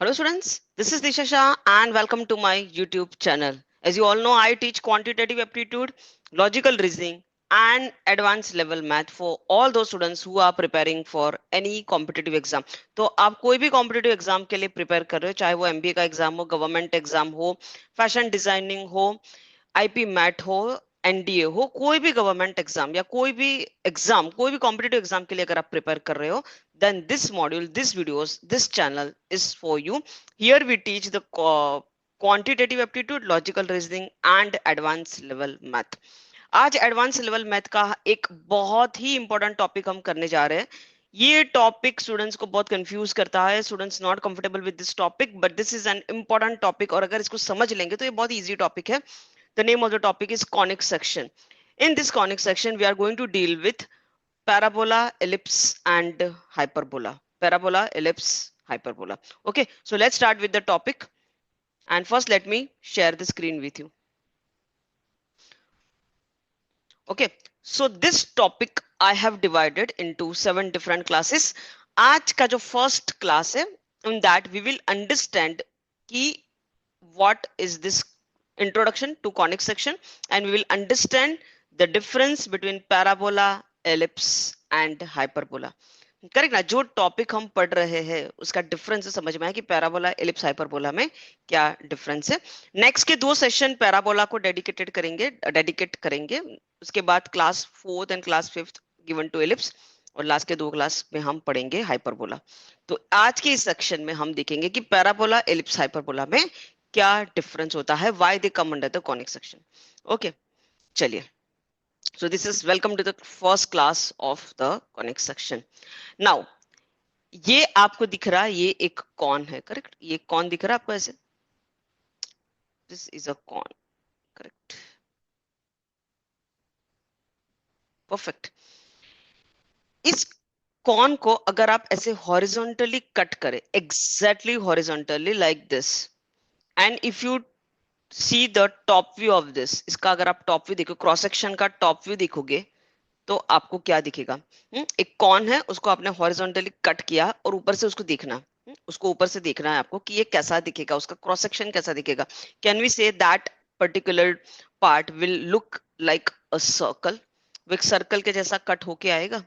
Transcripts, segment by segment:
Hello students, this is Disha Shah and welcome to my YouTube channel. As you all know, I teach quantitative aptitude, logical reasoning and advanced level math for all those students who are preparing for any competitive exam. तो आप कोई भी competitive exam के लिए prepare कर रहे हो, चाहे वो MBA का exam हो, government exam हो, fashion designing हो, आईपी मैट हो, एनडीए हो, कोई भी गवर्नमेंट एग्जाम या कोई भी कॉम्पिटेटिव एग्जाम के लिए अगर आप प्रिपेयर कर रहे हो, then this module, this videos, this channel is for you. Here we teach the quantitative aptitude, logical reasoning and advanced level math. आज एडवांस लेवल मैथ का एक बहुत ही इंपॉर्टेंट टॉपिक हम करने जा रहे हैं. ये टॉपिक स्टूडेंट्स को बहुत कंफ्यूज करता है. Students not comfortable with this topic, but this is an important topic और अगर इसको समझ लेंगे तो ये बहुत इजी टॉपिक है. The name of the topic is conic section. In this conic section, we are going to deal with parabola, ellipse, and hyperbola. Parabola, ellipse, hyperbola. Okay, so let's start with the topic. And first, let me share the screen with you. Okay, so this topic I have divided into 7 different classes. आज का जो first class है, in that we will understand कि what is this introduction to conic section, and we will understand the difference between parabola, ellipse and hyperbola. Correct ना. जो topic हम पढ़ रहे हैं उसका डिफरेंस समझ में आया कि पैराबोला, एलिप्स, हाइपरबोला में क्या डिफरेंस है. नेक्स्ट के 2 सेशन पैराबोला को डेडिकेट करेंगे. उसके बाद class 4th and class 5th given to ellipse और लास्ट के 2 क्लास में हम पढ़ेंगे हाइपरबोला. तो आज के इस सेक्शन में हम देखेंगे कि पैराबोला, एलिप्स, हाइपरबोला में क्या डिफरेंस होता है, why they come under the conic section. Okay, चलिए. So this is welcome to the first class of the conic section. Now ये आपको दिख रहा है, ये एक कॉन है. करेक्ट, ये कॉन दिख रहा है आपको ऐसे. This is a cone. Correct, perfect. इस कॉन को अगर आप ऐसे हॉरिजॉन्टली कट करें, exactly horizontally like this, and if you see the top view of this, इसका अगर आप टॉप व्यू देखो, क्रॉस सेक्शन का टॉप व्यू देखोगे तो आपको क्या दिखेगा. एक कॉन है, उसको आपने हॉरिजॉन्टली कट किया और ऊपर से उसको देखना. उसको ऊपर से देखना है आपको कि ये कैसा दिखेगा, उसका क्रॉस सेक्शन कैसा दिखेगा. Can we say that particular part will look like a circle. वो एक सर्कल के जैसा कट होके आएगा.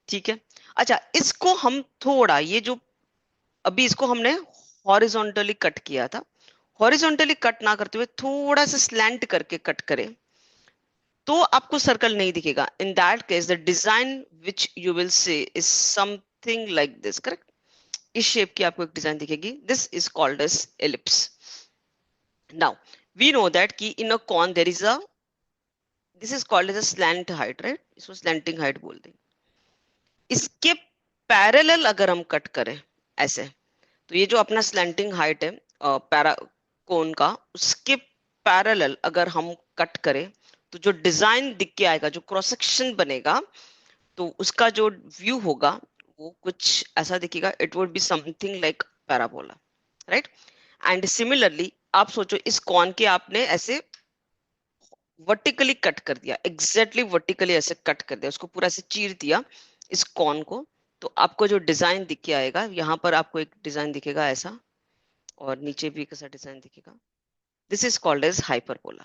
ठीक है. अच्छा, इसको हम थोड़ा, ये जो अभी इसको हमने हॉरिजॉन्टली कट किया था, हॉरिजॉन्टली कट ना करते हुए थोड़ा सा स्लैंट करके कट करें तो आपको सर्कल नहीं दिखेगा. In that case the design which you will see is something like this. Correct, इस शेप की आपको एक डिजाइन दिखेगी. This is called as ellipse. Now we know that कि in a cone there is a, this is called as a slant height. Right, इसको slanting height बोलते हैं. इसके पैरेलल अगर हम कट करें ऐसे, तो ये जो अपना स्लैंटिंग हाइट है पैरा कोन का, उसके पैरेलल अगर हम कट करें तो जो डिजाइन दिख के आएगा, जो क्रॉस सेक्शन बनेगा, तो उसका जो व्यू होगा वो कुछ ऐसा दिखेगा. It would be something like parabola. Right. And similarly आप सोचो, इस कॉन के आपने ऐसे वर्टिकली कट कर दिया, एग्जैक्टली वर्टिकली ऐसे कट कर दिया, उसको पूरा ऐसे चीर दिया इस कॉन को, तो आपको जो डिजाइन दिख के आएगा, यहाँ पर आपको एक डिजाइन दिखेगा ऐसा, और नीचे भी कैसा डिजाइन दिखेगा. This is called as hyperbola.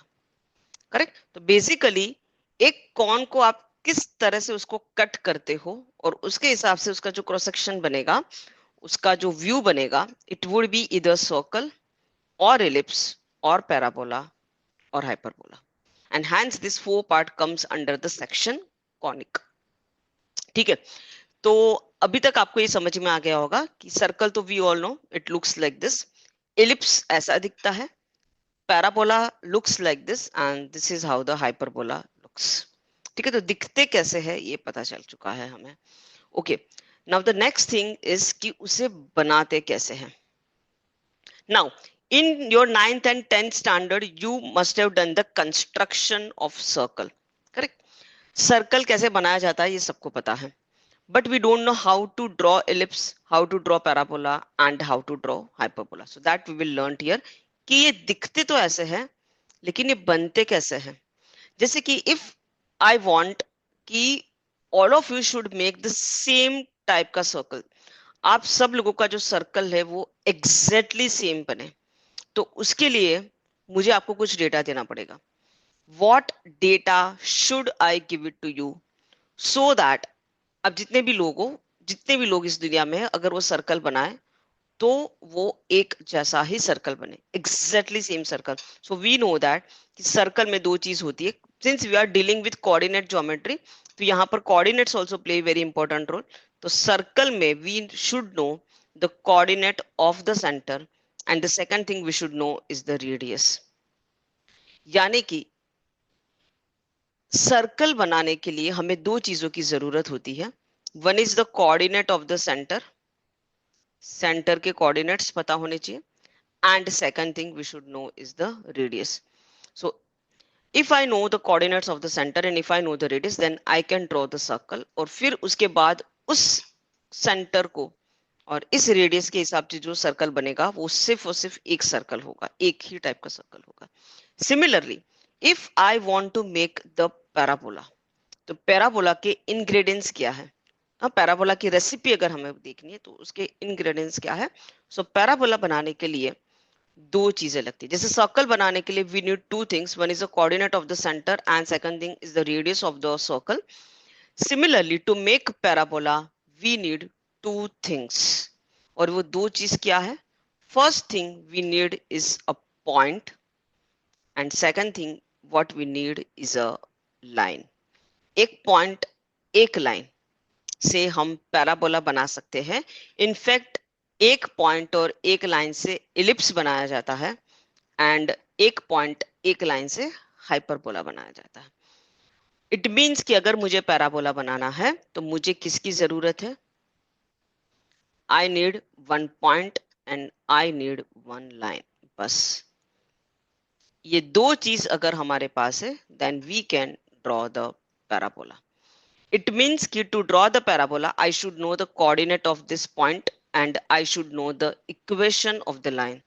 Correct. तो बेसिकली एक कॉन को आप किस तरह से उसको कट करते हो और उसके हिसाब से उसका जो क्रॉस सेक्शन बनेगा, उसका जो व्यू बनेगा, इट वुड बी इधर सर्कल और एलिप्स और पैराबोला और hyperbola. And hence this 4 part comes under the section conic. ठीक है. तो अभी तक आपको ये समझ में आ गया होगा कि सर्कल तो we all know it looks like this, ellipse ऐसा दिखता है, parabola looks like this, and this is how the hyperbola looks. ठीक है. तो दिखते कैसे है ये पता चल चुका है हमें. Okay, now the next thing is कि उसे बनाते कैसे हैं. Now in your 9th and 10th standard you must have done the construction of circle. correct. Circle कैसे बनाया जाता है ये सबको पता है, but we don't know how to draw ellipse, how to draw parabola and how to draw hyperbola. So that we will learn here कि ये दिखते तो ऐसे हैं लेकिन ये बनते कैसे हैं. जैसे कि इफ आई वांट कि all of you should make the same type का सर्कल, आप सब लोगों का जो सर्कल है वो एग्जैक्टली सेम बने, तो उसके लिए मुझे आपको कुछ डेटा देना पड़ेगा. What data should I give it to you so that, अब जितने भी लोग इस दुनिया में है, अगर वो सर्कल बनाए तो वो एक जैसा ही सर्कल बने, exactly same circle. So we know that कि सर्कल में दो चीज होती है. Since we are dealing with coordinate geometry, तो यहाँ पर coordinates also play very important role. तो सर्कल में we should know the coordinate of the centre, and the second thing we should know is the radius. यानी कि circle बनाने के लिए हमें दो चीजों की जरूरत होती है. One is the coordinate of the centre, centre के कोऑर्डिनेट्स पता होने चाहिए. And second thing we should know is the radius. So if I know the coordinates of the center and if I know the radius, then I can draw the circle. और फिर उसके बाद उस centre को और इस radius के हिसाब से जो सर्कल बनेगा वो सिर्फ और सिर्फ एक सर्कल होगा, एक ही टाइप का सर्कल होगा. Similarly if I want to make the parabola, तो पैराबोला के इंग्रेडिएंट्स क्या है? पैराबोला की रेसिपी अगर हमें देखनी है तो उसके इंग्रेडिएंट्स क्या है? सो पैराबोला बनाने के लिए दो चीजें लगती है. जैसे सर्कल बनाने के लिए we need two things, one is the coordinate of the centre and second thing is the radius of the circle. Similarly to make parabola we need two things, और वो दो चीज क्या है? First thing we need is a point, and second thing what we need is a line. एक point, एक line से हम पैराबोला बना सकते हैं. इनफैक्ट एक पॉइंट और एक लाइन से इलिप्स बनाया जाता है, एंड एक पॉइंट एक लाइन से हाइपरबोला बनाया जाता है. इट मीन्स कि अगर मुझे पैराबोला बनाना है तो मुझे किसकी जरूरत है? I need one point and I need one line. बस ये दो चीज अगर हमारे पास है then we can draw the parabola. It means कि to draw the parabola, I should know the coordinate of this point and I should know the equation of the line.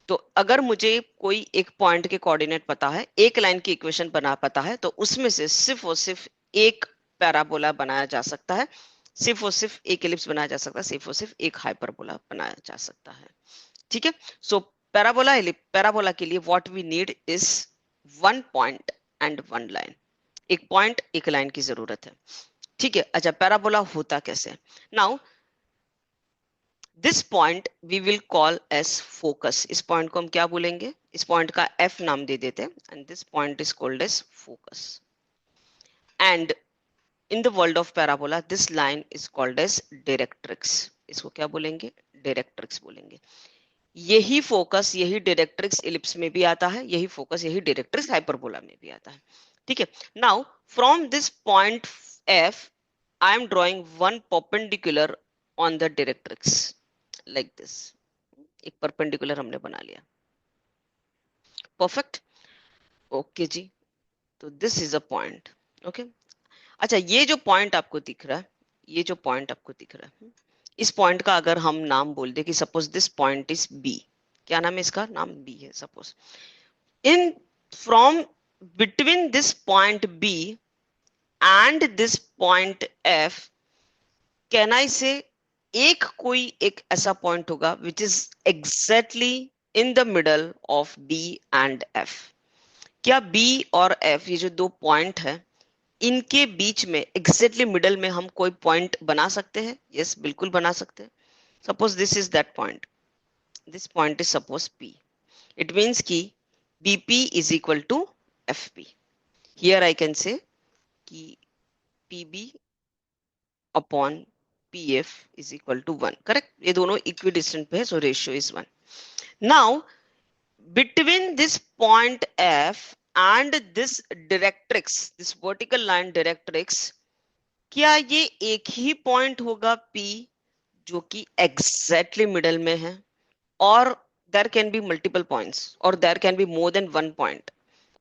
तो अगर मुझे कोई एक पॉइंट के कोऑर्डिनेट पता है, एक लाइन की इक्वेशन बना पता है, तो उसमें से सिर्फ और सिर्फ एक पैराबोला बनाया जा सकता है, सिर्फ और सिर्फ एक एलिप्स बनाया जा सकता है, सिर्फ और सिर्फ एक हाइपरबोला बनाया जा सकता है. ठीक है. सो पैराबोला के लिए what we need is one point and one line. एक पॉइंट एक लाइन की जरूरत है. ठीक है. अच्छा, पैराबोला होता कैसे? Now this point we will call as focus. इस पॉइंट को हम क्या बोलेंगे? इस पॉइंट का एफ नाम दे देते हैं, and this point is called as focus. And in the world of parabola this line is called as directrix. इसको क्या बोलेंगे? डायरेक्ट्रिक्स बोलेंगे. यही फोकस, यही डायरेक्ट्रिक्स इलिप्स में भी आता है, यही फोकस, यही डायरेक्ट्रिक्स हाइपरबोला में भी आता है. ठीक है. Now from this point F, I am drawing one perpendicular on the directrix like this. एक perpendicular हमने बना लिया. Perfect. Okay जी. तो this is a point. Okay. अच्छा, ये जो point आपको दिख रहा है, ये जो point आपको दिख रहा है, इस point का अगर हम नाम बोल दे कि suppose this point is B. क्या नाम है इसका? नाम B है suppose. In from between this point B and this point F, can I say एक कोई एक ऐसा पॉइंट होगा which is exactly in the middle of B and F. क्या B और F, ये जो दो पॉइंट है, इनके बीच में exactly मिडल में हम कोई पॉइंट बना सकते हैं? यस, बिल्कुल बना सकते हैं. Suppose this is that point. This point is suppose P. It means कि BP is equal to FP. Here I can say कि PB upon PF is equal to 1. Correct. ये दोनों इक्विडिस्टेंट पे है, so ratio is 1. Now between this point F and this directrix, this vertical line directrix, क्या ये एक ही point होगा P जो कि एग्जैक्टली मिडल में है, और there can be multiple points, और there can be more than one point?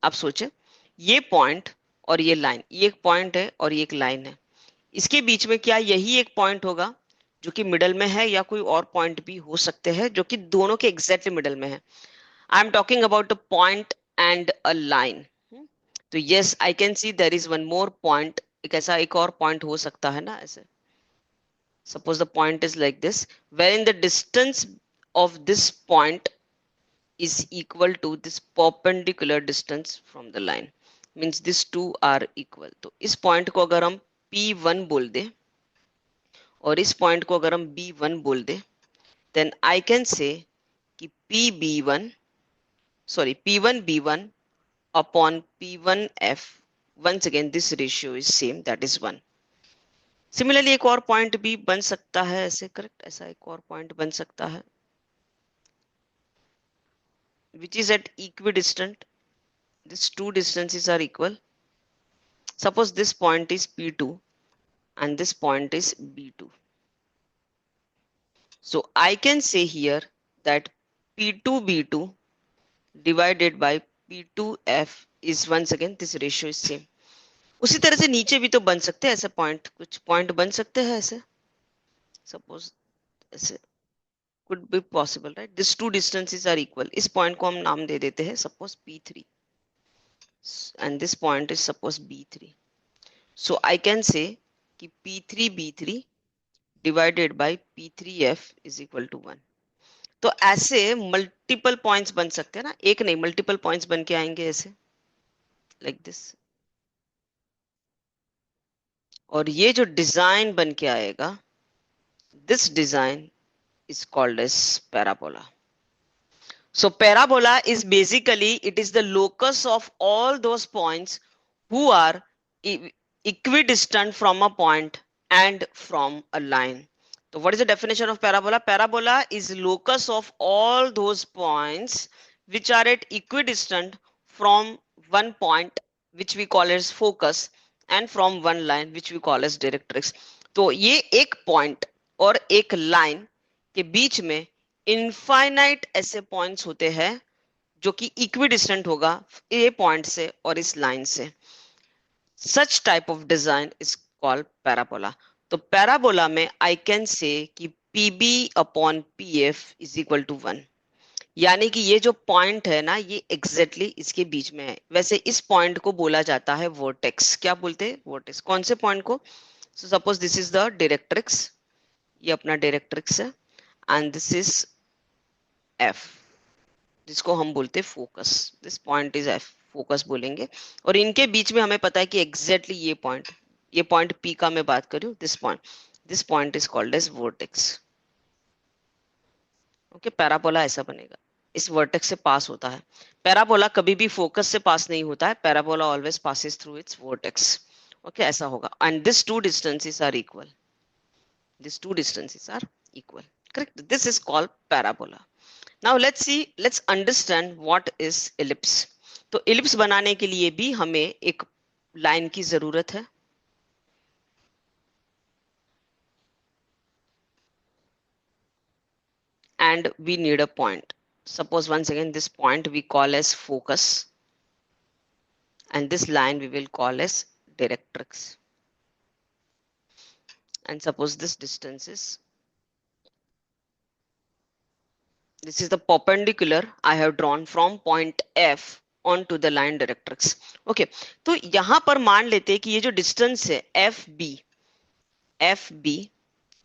आप सोचे, ये पॉइंट और ये लाइन, ये एक पॉइंट है और ये एक लाइन है, इसके बीच में क्या यही एक पॉइंट होगा जो कि मिडल में है, या कोई और पॉइंट भी हो सकते हैं जो कि दोनों के एग्जैक्टली मिडल में है? I am talking about a point and a line. तो yes, I can see there is one more point. एक ऐसा एक और पॉइंट हो सकता है ना ऐसे. Suppose the point is like this, wherein the distance of this point is equal to this perpendicular distance from the line, means these two are equal. तो इस point को अगर हम P1 बोल दे और इस point को अगर हम B1 बोल दे, then I can say कि PB1, sorry, P1B1 upon P1F, once again this ratio is same, that is 1. Similarly एक और पॉइंट भी बन सकता है ऐसे, करेक्ट, ऐसा एक और पॉइंट बन सकता है which is at equidistant, these two distances are equal. Suppose this point is P2 and this point is B2. So I can say here that P2B2 divided by P2F is, once again this ratio is same. उसी तरह से नीचे भी तो बन सकते हैं ऐसे पॉइंट, कुछ पॉइंट बन सकते हैं ऐसे, सपोज ऐसे could be possible, right? These two distances are equal. इस पॉइंट को हम नाम दे देते हैं suppose P3 and this point is suppose B3. So I can say कि P3B3 divided by P3F is equal to 1. तो ऐसे मल्टीपल पॉइंट्स बन सकते हैं ना, एक नहीं मल्टीपल पॉइंट्स बन के आएंगे ऐसे, लाइक दिस. और ये जो डिजाइन बन के आएगा, this design is called as parabola. So parabola is basically, it is the locus of all those points who are equidistant from a point and from a line. So what is the definition of parabola? Parabola is locus of all those points which are at equidistant from one point which we call as focus and from one line which we call as directrix. तो ये एक point और एक line के बीच में infinite ऐसे points होते हैं जो कि इक्विडिस्टेंट होगा ए पॉइंट से और इस लाइन से. Such type of design is called parabola. तो पैराबोला में आई कैन से कि PB upon PF is equal to 1, यानी कि ये जो पॉइंट है ना ये एग्जैक्टली इसके बीच में है. वैसे इस पॉइंट को बोला जाता है वर्टेक्स. क्या बोलते हैं? वर्टेक्स. कौन से पॉइंट को? So suppose this is the directrix, ये अपना डायरेक्ट्रिक्स है and this is F, जिसको हम बोलते हैं focus. This point is F, focus बोलेंगे. और इनके बीच में हमें पता है कि एग्जैक्टली ये पॉइंट P का मैं बात कर रही हूँ, this point is called as vertex. Okay, parabola ऐसा बनेगा, इस वर्टेक्स से पास होता है. पैराबोला कभी भी फोकस से पास नहीं होता है, parabola always passes through its vertex. Okay, ऐसा होगा. And this two distances are equal, this two distances are equal. Correct. This is called parabola. Now let's understand what is ellipse. तो ellipse बनाने के लिए भी हमें एक लाइन की जरूरत है. And we need a point. Suppose once again this point we call as focus and this line we will call as directrix. And suppose this distance is, this is the perpendicular I have drawn from point F onto the line directrix. Okay, तो यहां पर मान लेते हैं कि ये जो distance है FB,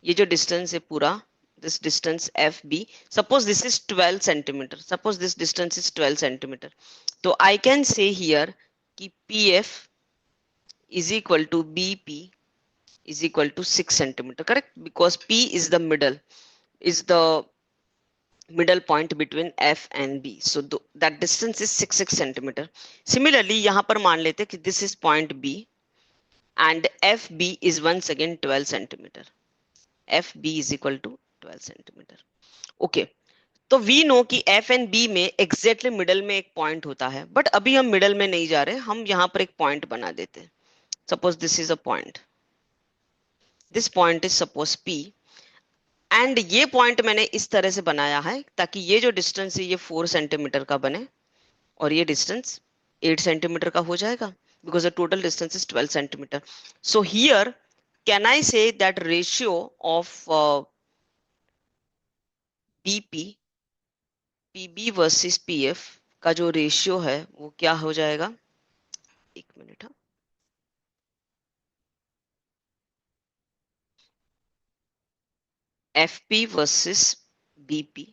ये जो डिस्टेंस है पूरा, this distance FB, suppose this is 12 centimeter, suppose this distance is 12 centimeter. तो I can say here कि PF is equal to BP is equal to 6 centimeter, correct? Because P is the middle point between F and B. So that distance is 6 centimeter. Similarly, यहाँ पर मान लेते हैं कि this is point B and FB is once again 12 centimeter. FB is equal to 12 centimeter. Okay. तो we know कि F and B में exactly middle में एक पॉइंट होता है, बट अभी हम मिडल में नहीं जा रहे, हम यहाँ पर एक पॉइंट बना देते हैं. Suppose this is a point, this point is suppose P and ये पॉइंट मैंने इस तरह से बनाया है ताकि ये जो डिस्टेंस है ये 4 सेंटीमीटर का बने और ये डिस्टेंस 8 सेंटीमीटर का हो जाएगा, because the total distance is 12 centimetre. So here can I say that ratio of BP PB versus PF का जो रेशियो है वो क्या हो जाएगा? एक मिनट. FP वर्सेस BP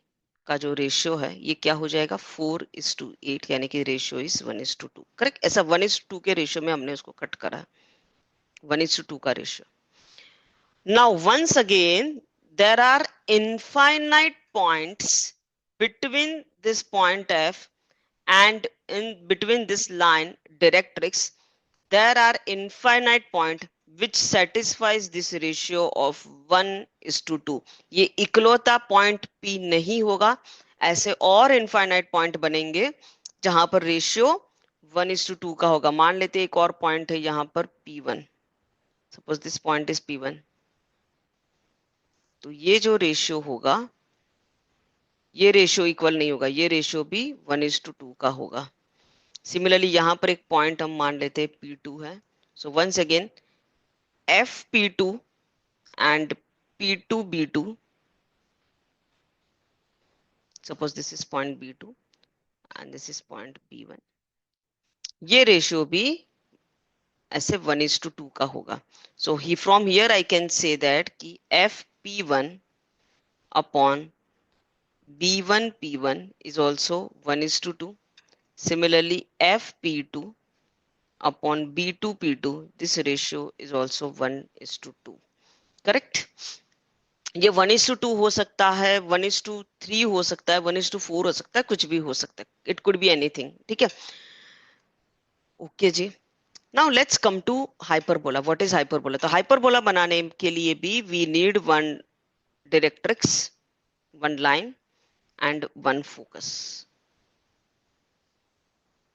का जो रेशियो है ये क्या हो जाएगा 4:8, यानी कि रेशियो इज 1:2. करेक्ट, ऐसा 1:2 के रेशियो में हमने उसको कट करा, 1:2 का ratio. Now, once again, there are infinite points between this point F and in between this line directrix. There are infinite point which satisfies this ratio of 1:2. ये इकलौता point P नहीं होगा, ऐसे और infinite पॉइंट बनेंगे जहां पर ratio 1:2 का होगा. मान लेते एक और पॉइंट है यहां पर P1. Suppose this point is P1. तो ये जो रेशियो होगा, ये रेशियो इक्वल नहीं होगा, ये रेशियो भी 1:2 का होगा. सिमिलरली यहां पर एक पॉइंट हम मान लेते हैं P2 है. So once again FP2 and P2B2, suppose this is point B2 and this is point B1, ये रेशियो भी ऐसे 1:2 का होगा. सो ही from here I can say that कि FP1 upon B1 P1 is also 1:2. Similarly, FP2 upon B2 P2, this ratio is also 1:2. Correct? ये 1:2 हो सकता है, 1:3 हो सकता है, 1:4 हो सकता है, कुछ भी हो सकता है. It could be anything. ठीक है, ओके जी. Now let's come to hyperbola. What is hyperbola? तो हाइपरबोला बनाने के लिए भी we need one directrix, one line and one focus.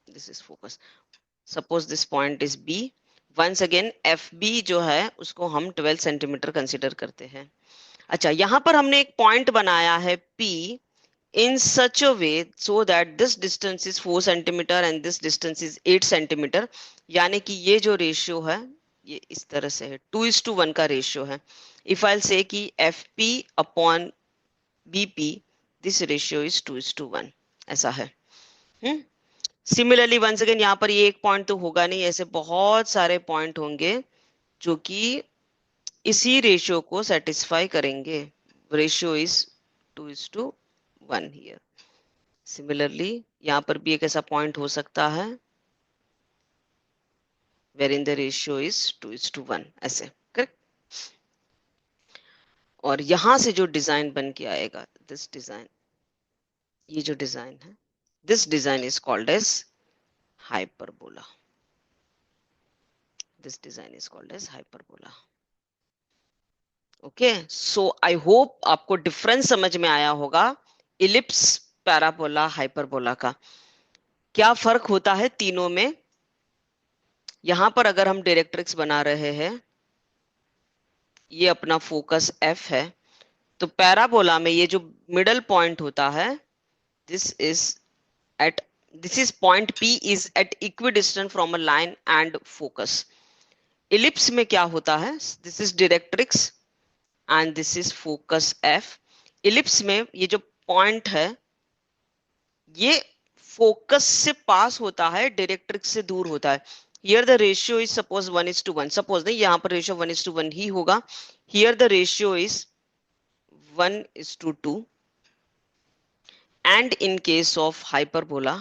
This is focus. Suppose this point is B. Once again FB जो है उसको हम 12 सेंटीमीटर कंसिडर करते हैं. अच्छा, यहां पर हमने एक पॉइंट बनाया है P in such a way so that this distance is 4 centimetre and this distance is 8 centimetre. यानी कि ये जो रेशियो है ये इस तरह से है, 2:1 का रेशियो है. If I'll say कि FP upon BP, this ratio is 2:1. ऐसा है. सिमिलरली वंस अगेन यहाँ पर ये एक पॉइंट तो होगा नहीं, ऐसे बहुत सारे पॉइंट होंगे जो कि इसी रेशियो को सेटिस्फाई करेंगे. Ratio is 2:1 here. सिमिलरली यहाँ पर भी एक ऐसा पॉइंट हो सकता है where in the ratio is 2:1. ऐसे करेक्ट. और यहां से जो डिजाइन बन के आएगा, दिस डिजाइन, ये जो डिजाइन है, this design is called as hyperbola. This design is called as hyperbola. Okay, so I hope आपको डिफरेंस समझ में आया होगा इलिप्स, पैराबोला, हाइपरबोला का. क्या फर्क होता है तीनों में? यहां पर अगर हम डायरेक्ट्रिक्स बना रहे हैं, ये अपना फोकस F है, तो पैराबोला में ये जो मिडल पॉइंट होता है, this is point P is at equidistant from a line and focus. Ellipse में क्या होता है? This is directrix and this is focus F. Ellipse में ये जो point है ये focus से पास होता है, directrix से दूर होता है. Here the ratio is suppose 1:1. Suppose नहीं, यहाँ पर ratio 1:1 ही होगा. Here the ratio is 1:2. And in case of hyperbola,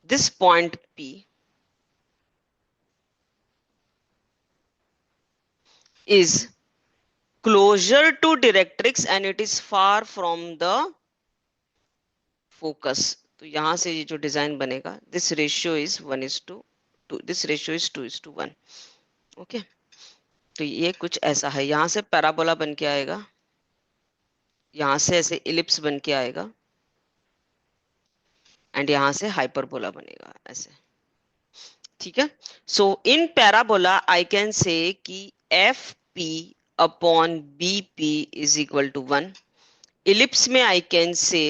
this point P is closer to directrix and it is far from the focus. तो यहां से ये जो डिजाइन बनेगा, this ratio is 1:2. This ratio is 2:1. Okay, तो ये कुछ ऐसा है. यहां से पैराबोला बन के आएगा, यहां से ऐसे इलिप्स बन के आएगा एंड यहां से हाइपरबोला बनेगा ऐसे. ठीक है. सो इन पैराबोला आई कैन से कि F P upon B P is equal to 1. Ellipse में आई कैन से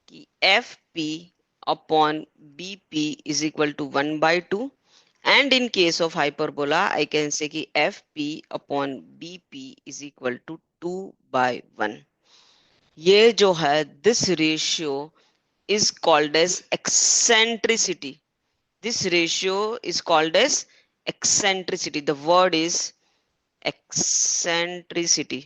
कि F P upon B P is equal to 1/2. And in case of hyperbola I can say कि F P upon B P is equal to 2/1. ये जो है this ratio is called as eccentricity. This ratio is called as eccentricity. The word is eccentricity,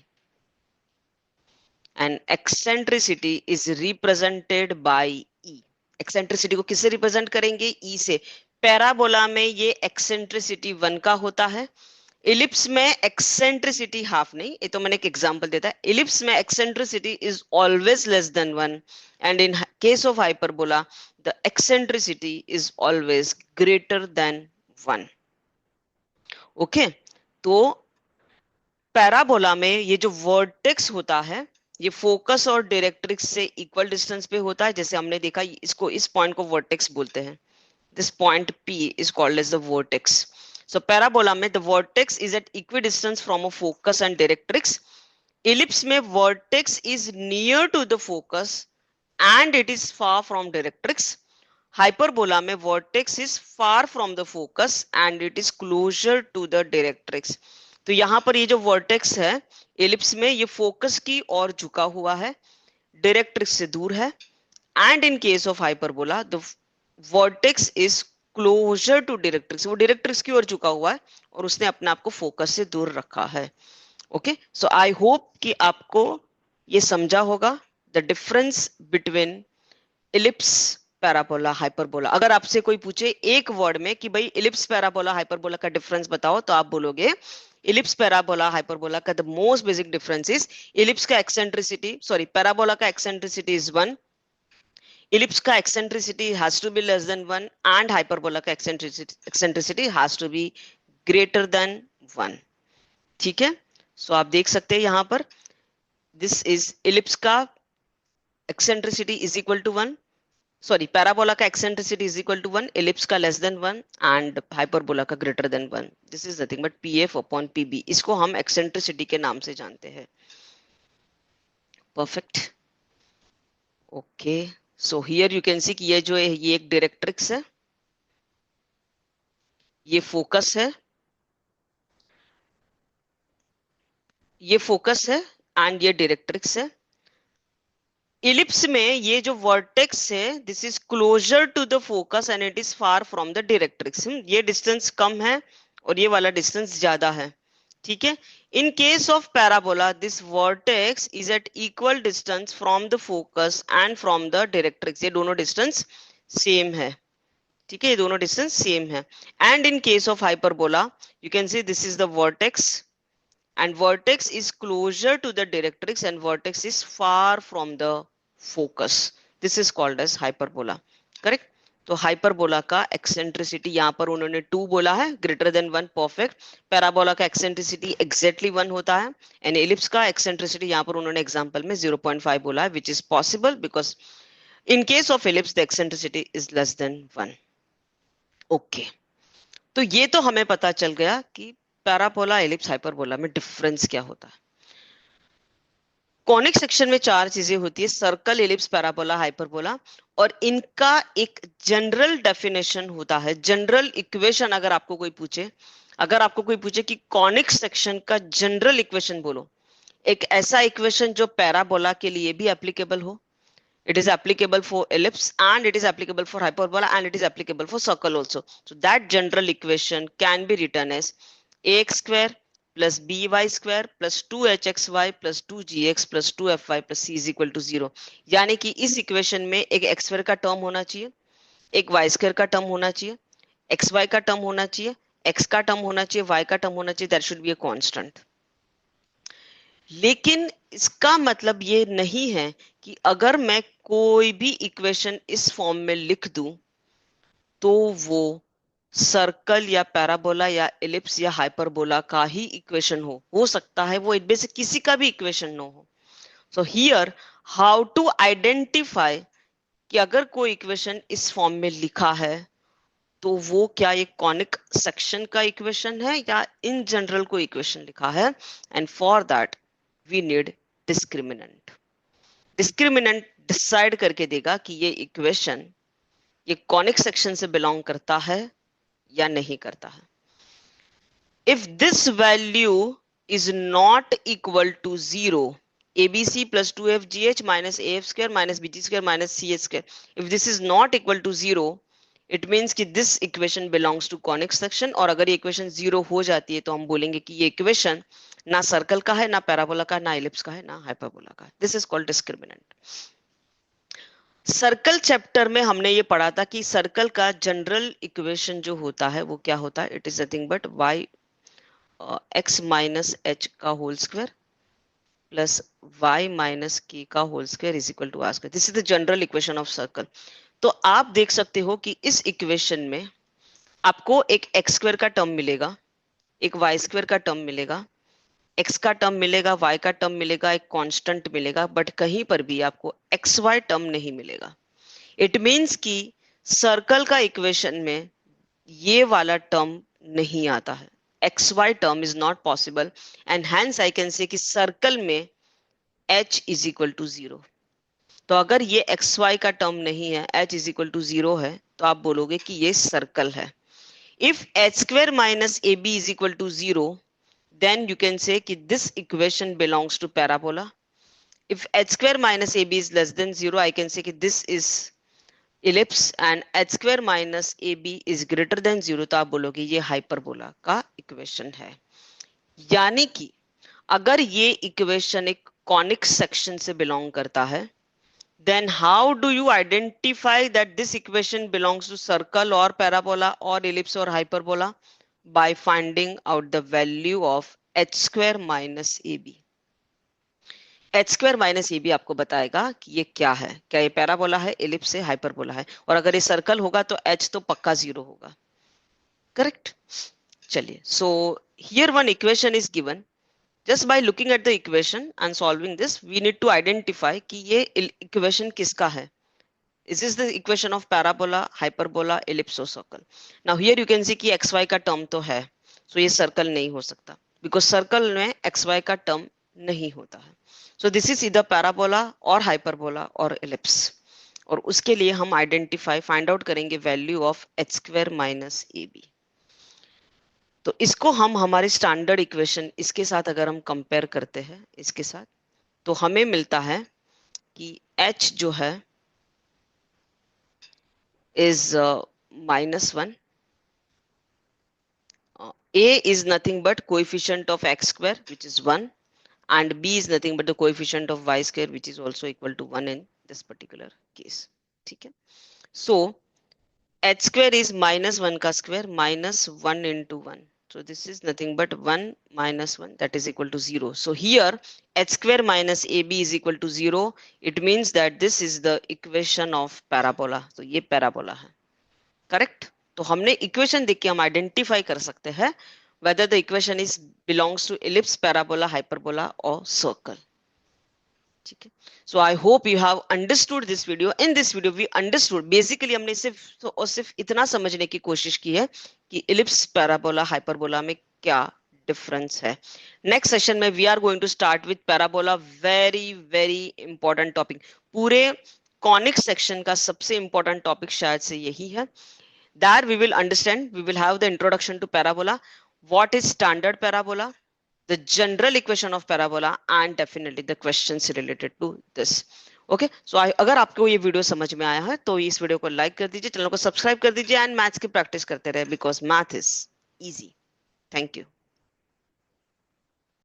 and eccentricity is represented by E. eccentricity को किससे represent करेंगे? E से. Parabola में ये eccentricity 1 का होता है. इलिप्स में एक्सेंट्रिसिटी हाफ नहीं, ये तो मैंने एक एग्जांपल देता है. इलिप्स में eccentricity is always less than 1 and in case of hyperbola the eccentricity is always greater than 1. Okay, तो पैराबोला में ये जो वर्टेक्स होता है ये फोकस और डायरेक्ट्रिक्स से इक्वल डिस्टेंस पे होता है. जैसे हमने देखा, इसको, इस पॉइंट को वर्टेक्स बोलते हैं. This point P is called as the vertex. So parabola में the vertex is at equidistance from a focus and directrix. Ellipse में vertex is near to the focus and it is far from directrix. Hyperbola में vertex is far from the focus and it is closer to the directrix. तो यहाँ पर ये जो vertex है ellipse में, ये focus की ओर झुका हुआ है, directrix से दूर है. And in case of hyperbola, the vertex is closer to directrix. वो डायरेक्ट्रिक्स की ओर झुका हुआ है और उसने अपने आप को फोकस से दूर रखा है. ओके, सो आई होप कि आपको ये समझा होगा the difference between ellipse, parabola, hyperbola. अगर आपसे कोई पूछे एक वर्ड में कि भाई इलिप्स, पैराबोला, हाइपरबोला का डिफरेंस बताओ, तो आप बोलोगे इलिप्स, पैराबोला, हाइपरबोला का the most basic difference is ellipse का एक्सेंट्रिसिटी, सॉरी, पैराबोला का एक्सेंट्रिसिटी इज 1, इलिप्स का eccentricity has to be less than 1 and hyperbola का eccentricity has to be greater than 1. ठीक है, सो आप देख सकते हैं यहां पर दिस इज इलिप्स का eccentricity is equal to 1, sorry, parabola का eccentricity is equal to 1, ellipse का less than 1 and hyperbola का greater than 1. This is nothing but PF upon PB. इसको हम eccentricity के नाम से जानते हैं. Perfect. Okay, so here you can सी कि ये जो है ये एक डायरेक्ट्रिक्स है, ये फोकस है, ये फोकस है एंड ये डायरेक्ट्रिक्स है. इलिप्स में ये जो वर्टेक्स है this is closer to the focus and it is far from the directrix. ये डिस्टेंस कम है और ये वाला डिस्टेंस ज्यादा है. ठीक है, in case of parabola this vertex is at equal distance from the focus and from the directrix. ये दोनों डिस्टेंस सेम है. ठीक है, ये दोनों डिस्टेंस सेम है. And in case of hyperbola you can see this is the vertex and vertex is closer to the directrix and vertex is far from the focus. This is called as hyperbola. Correct? तो hyperbola का eccentricity यहाँ पर उन्होंने 2 बोला है, greater than 1. Perfect. Parabola का eccentricity exactly 1 होता है एंड एलिप्स का एक्सेंट्रिसिटी यहाँ पर उन्होंने एग्जांपल में 0.5 बोला है, which is possible because in case of ellipse the eccentricity is less than 1. Okay, तो ये तो हमें पता चल गया कि पैराबोला, एलिप्स, हाइपरबोला में डिफरेंस क्या होता है. कॉनिक सेक्शन में 4 चीजें होती है, सर्कल, एलिप्स, पैराबोला, हाइपरबोला, और इनका एक जनरल डेफिनेशन होता है, जनरल इक्वेशन. अगर आपको कोई पूछे कि कॉनिक सेक्शन का जनरल इक्वेशन बोलो, एक ऐसा इक्वेशन जो पैराबोला के लिए भी एप्लीकेबल हो. It is applicable for ellipse and it is applicable for hyperbola and it is applicable for circle also. So that general equation can be written as ax square plus by square plus 2hxy plus 2gx plus 2fy plus c is equal to 0. यानी कि इस equation में एक x square का term होना चाहिए, एक y square का टर्म होना चाहिए, xy का टर्म होना चाहिए, x का टर्म होना चाहिए, y का टर्म होना चाहिए. That should be a constant. लेकिन इसका मतलब ये नहीं है कि अगर मैं कोई भी इक्वेशन इस फॉर्म में लिख दूं तो वो सर्कल या पैराबोला या एलिप्स या हाइपरबोला का ही इक्वेशन हो सकता है वो इनमें से किसी का भी इक्वेशन न हो. So here how to identify कि अगर कोई इक्वेशन इस फॉर्म में लिखा है तो वो क्या एक कॉनिक सेक्शन का इक्वेशन है या इन जनरल कोई इक्वेशन लिखा है. And for that we need discriminant. Discriminant decide करके देगा कि ये इक्वेशन ये कॉनिक सेक्शन से बिलोंग करता है या नहीं करता है. If this value is not equal to 0, abc plus 2fgh minus af square minus bg square minus ch square, if this is not equal to 0, it means कि this equation belongs to conic section, और अगर ये equation 0 हो जाती है तो हम बोलेंगे कि ये इक्वेशन ना सर्कल का है, ना पैराबोला का, ना इलिप्स का है, ना हाइपरबोला का। This is called discriminant. Circle chapter में हमने ये पढ़ा था कि सर्कल का जनरल इक्वेशन जो होता है वो क्या होता है, it is nothing but y x minus h का whole square plus y minus k का whole square is equal to R square. This is the general equation of circle. तो आप देख सकते हो कि इस इक्वेशन में आपको एक एक्स स्क्वायर का टर्म मिलेगा, एक वाई स्क्वायर का टर्म मिलेगा, एक्स का टर्म मिलेगा, वाई का टर्म मिलेगा, एक कांस्टेंट मिलेगा, बट कहीं पर भी आपको एक्स वाई टर्म नहीं मिलेगा। इट मीन्स कि सर्कल का इक्वेशन में ये वाला टर्म नहीं आता है, X Y term is not possible, and hence I can say कि सर्कल में h इज इक्वल टू 0। तो अगर ये एक्स वाई का टर्म नहीं है, h इज इक्वल टू 0 है, तो आप बोलोगे कि ये सर्कल है। If h square minus A B is equal to 0, then you can say कि this equation belongs to parabola. If h square minus ab is less than 0, I can say कि this is ellipse, and h square minus ab is greater than 0, तो आप बोलोगे ये hyperbola का equation है। यानी कि अगर ये इक्वेशन एक कॉनिक सेक्शन से बिलोंग करता है, then how do you identify that this equation belongs to circle or parabola or ellipse or hyperbola? By finding out the value of h square minus ab. h square minus ab आपको बताएगा कि ये क्या है, क्या ये parabola है, ellipse है, हाइपरबोला है, और अगर ये सर्कल होगा तो h तो पक्का 0 होगा। करेक्ट। चलिए, so here one equation is given. Just by looking at the equation and solving this, we need to identify कि ये equation किसका है। Is this the equation of parabola, hyperbola, ellipse or circle? Now here you can see कि xy का term तो है, so ये circle नहीं हो सकता, because circle में xy का term नहीं होता है। So this is either parabola or hyperbola or ellipse, और उसके लिए हम find out करेंगे value of h square minus ab। तो इसको हम हमारे स्टैंडर्ड इक्वेशन इसके साथ अगर हम कंपेयर करते हैं इसके साथ, तो हमें मिलता है कि h जो है is -1, a is nothing but coefficient of x square which is 1, and b is nothing but the coefficient of y square which is also equal to 1 in this particular case। ठीक है, so h square is -1 का square minus 1 into 1, so this is nothing but 1 minus 1, that is equal to 0। So here h square minus ab is equal to 0, it means that this is the equation of parabola। तो ये parabola है। Correct. तो हमने equation देख के हम identify कर सकते हैं whether the equation is belongs to ellipse, parabola, hyperbola or circle। ठीक है, so I hope you have understood this video। in this video we understood basically, हमने सिर्फ इतना समझने की कोशिश की है कि ellipse, parabola, hyperbola में क्या डिफरेंस है। नेक्स्ट सेशन में we are going to start with parabola, very very important topic. पूरे कॉनिक सेक्शन का सबसे इंपॉर्टेंट टॉपिक शायद से यही है। There we will understand, we will have the introduction to parabola, what is standard parabola, the general equation of parabola, and definitely the questions related to this। okay, so अगर आपको ये video समझ में आया है तो इस वीडियो को लाइक कर दीजिए, चैनल को सब्सक्राइब कर दीजिए, एंड मैथ्स की प्रैक्टिस करते रहे, because math is easy. Thank you.